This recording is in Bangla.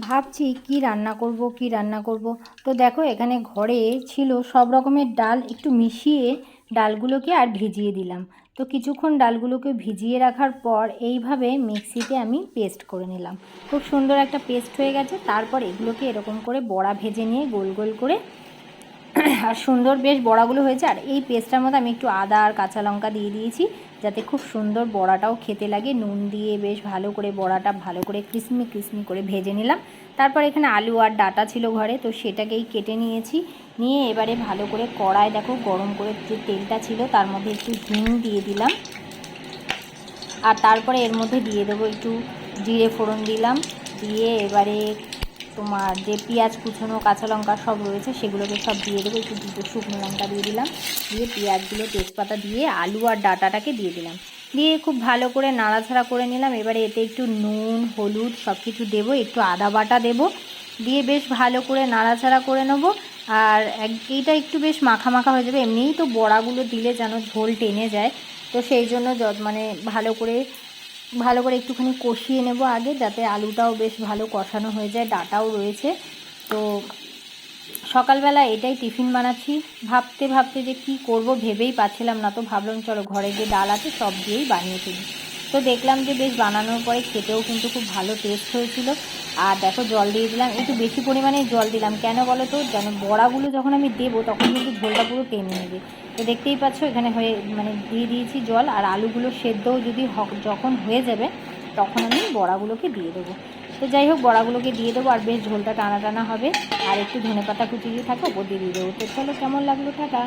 ভাবছি কি রান্না করব। তো দেখো এখানে ঘরে ছিল সব রকমের ডাল, একটু মিশিয়ে ডালগুলোকে আর ভিজিয়ে দিলাম। তো কিছুক্ষণ ডালগুলোকে ভিজিয়ে রাখার পর এইভাবে মিক্সিতে আমি পেস্ট করে নিলাম। খুব সুন্দর একটা পেস্ট হয়ে গেছে। তারপর এগুলোকে এরকম করে বড়া ভেজে নিয়ে গোল গোল করে আর সুন্দর বেশ বড়াগুলো হয়েছে। আর এই পেস্টটার মধ্যে আমি একটু আদা আর কাঁচা লঙ্কা দিয়ে দিয়েছি, যাতে খুব সুন্দর বড়াটাও খেতে লাগে। নুন দিয়ে বেশ ভালো করে বড়াটা ভালো করে ক্রিসমি করে ভেজে নিলাম। তারপর এখানে আলু আর ডাঁটা ছিল ঘরে, তো সেটাকেই কেটে নিয়েছি। নিয়ে এবারে ভালো করে কড়াই দেখো গরম করে যে তেলটা ছিল তার মধ্যে একটু হিং দিয়ে দিলাম। আর তারপরে এর মধ্যে দিয়ে দেবো একটু জিরে ফোড়ন দিলাম। দিয়ে এবারে তোমার যে পেঁয়াজ কুচনো কাঁচা লঙ্কা সব রয়েছে সেগুলোকে সব দিয়ে দেবো। একটু দুটো শুকনো লঙ্কা দিয়ে দিলাম। দিয়ে পেঁয়াজগুলো তেজপাতা দিয়ে আলু আর ডাঁটাটাকে দিয়ে দিলাম। দিয়ে খুব ভালো করে নাড়াচাড়া করে নিলাম। এবারে এতে একটু নুন হলুদ সব কিছু দেবো, একটু আদা বাটা দেবো। দিয়ে বেশ ভালো করে নাড়াচাড়া করে নেবো। আর এইটা একটু বেশ মাখা মাখা হয়ে যাবে। এমনিই তো বড়াগুলো দিলে যেন ঝোল টেনে যায়, তো সেই জন্য মানে ভালো করে একটুখানি কষিয়ে নেব আগে, যাতে আলুটাও বেশ ভালো কষানো হয়ে যায়। ডাঁটাও রয়েছে। তো সকালবেলা এটাই টিফিন বানাচ্ছি। ভাবতে ভাবতে যে কি করব ভেবেই পাচ্ছিলাম না, তো ভাবলাম চলো ঘরে যে ডাল আছে সব দিয়েই বানিয়ে ফেলি। তো দেখলাম যে বেশ বানানোর পরে খেতেও কিন্তু খুব ভালো টেস্ট হয়েছিল। আর দেখো জল দিয়ে দিলাম, একটু বেশি পরিমাণে জল দিলাম। কেন বলো তো, যেন বড়াগুলো যখন আমি দেবো তখন কিন্তু ঝোলটা পুরো টেনে নেবে। তো দেখতেই পাচ্ছ এখানে দিয়ে দিয়েছি জল। আর আলুগুলো সেদ্ধও যখন হয়ে যাবে তখন আমি বড়াগুলোকে দিয়ে দেবো। তো যাই হোক বড়াগুলোকে দিয়ে দেবো আর বেশ ঝোলটা টানা টানা হবে। আর একটু ধনেপাতা কুচি দিয়ে থাকে ওপর দিয়ে দেবো। তো চলো কেমন লাগলো, টাটা।